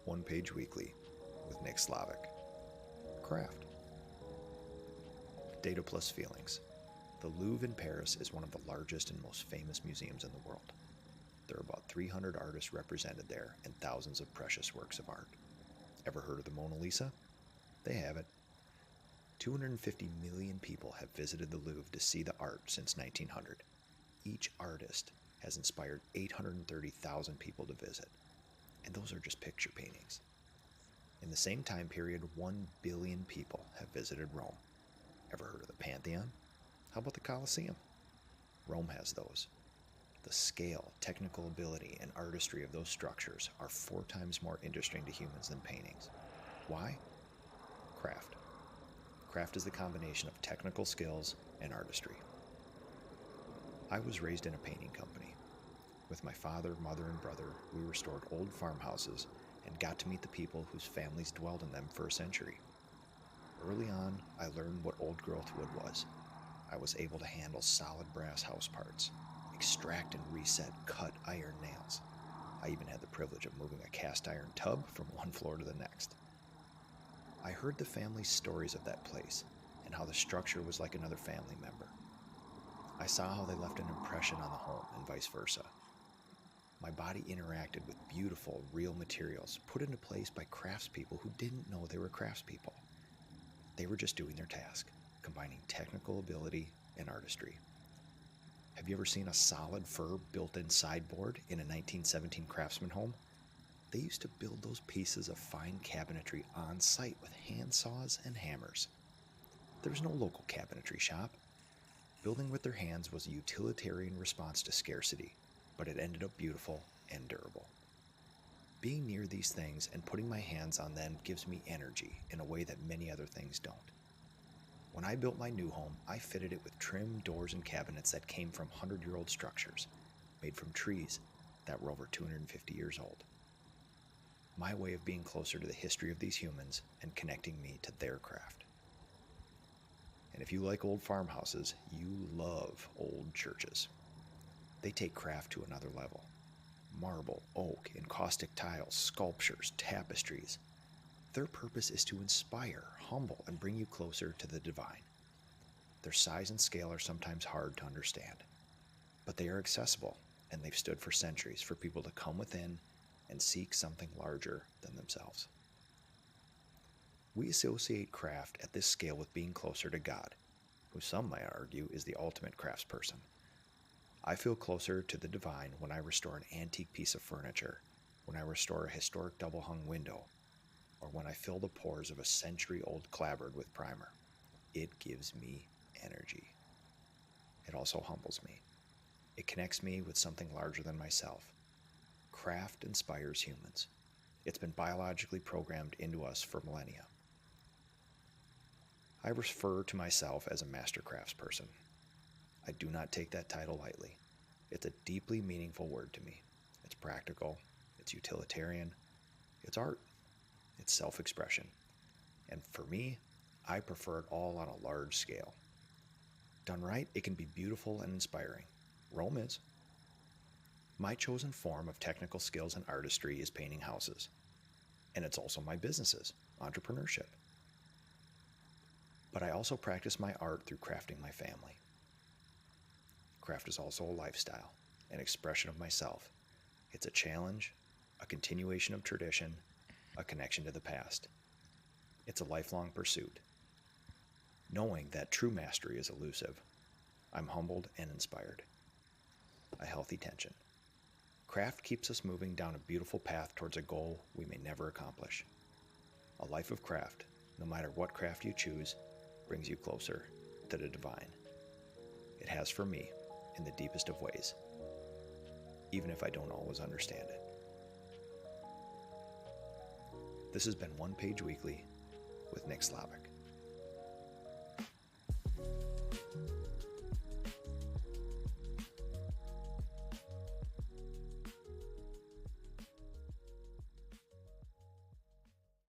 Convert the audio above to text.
One Page Weekly with Nick Slavik. Craft. Data plus feelings. The Louvre in Paris is one of the largest and most famous museums in the world. There are about 300 artists represented there and thousands of precious works of art. Ever heard of the Mona Lisa? They have it. 250 million people have visited the Louvre to see the art since 1900. Each artist has inspired 830,000 people to visit. And those are just picture paintings. In the same time period, 1 billion people have visited Rome. Ever heard of the Pantheon? How about the Colosseum? Rome has those. The scale, technical ability, and artistry of those structures are 4 times more interesting to humans than paintings. Why? Craft. Craft is the combination of technical skills and artistry. I was raised in a painting company. With my father, mother, and brother, we restored old farmhouses and got to meet the people whose families dwelled in them for a century. Early on, I learned what old-growth wood was. I was able to handle solid brass house parts, extract and reset cut iron nails. I even had the privilege of moving a cast iron tub from one floor to the next. I heard the family's stories of that place and how the structure was like another family member. I saw how they left an impression on the home and vice versa. My body interacted with beautiful, real materials put into place by craftspeople who didn't know they were craftspeople. They were just doing their task, combining technical ability and artistry. Have you ever seen a solid fir built-in sideboard in a 1917 craftsman home? They used to build those pieces of fine cabinetry on site with hand saws and hammers. There was no local cabinetry shop. Building with their hands was a utilitarian response to scarcity, but it ended up beautiful and durable. Being near these things and putting my hands on them gives me energy in a way that many other things don't. When I built my new home, I fitted it with trim doors and cabinets that came from 100-year-old structures, made from trees that were over 250 years old. My way of being closer to the history of these humans and connecting me to their craft. And if you like old farmhouses, you love old churches. They take craft to another level. Marble, oak, encaustic tiles, sculptures, tapestries. Their purpose is to inspire, humble, and bring you closer to the divine. Their size and scale are sometimes hard to understand, but they are accessible, and they've stood for centuries for people to come within and seek something larger than themselves. We associate craft at this scale with being closer to God, who some might argue is the ultimate craftsperson. I feel closer to the divine when I restore an antique piece of furniture, when I restore a historic double-hung window, or when I fill the pores of a century-old clapboard with primer. It gives me energy. It also humbles me. It connects me with something larger than myself. Craft inspires humans. It's been biologically programmed into us for millennia. I refer to myself as a master craftsperson. I do not take that title lightly. It's a deeply meaningful word to me. It's practical, it's utilitarian, it's art, it's self-expression. And for me, I prefer it all on a large scale. Done right, it can be beautiful and inspiring. Rome is. My chosen form of technical skills and artistry is painting houses. And it's also my businesses, entrepreneurship. But I also practice my art through crafting my family. Craft is also a lifestyle, an expression of myself. It's a challenge, a continuation of tradition, a connection to the past. It's a lifelong pursuit. Knowing that true mastery is elusive, I'm humbled and inspired. A healthy tension. Craft keeps us moving down a beautiful path towards a goal we may never accomplish. A life of craft, no matter what craft you choose, brings you closer to the divine. It has for me, in the deepest of ways, even if I don't always understand it. This has been One Page Weekly with Nick Slavik.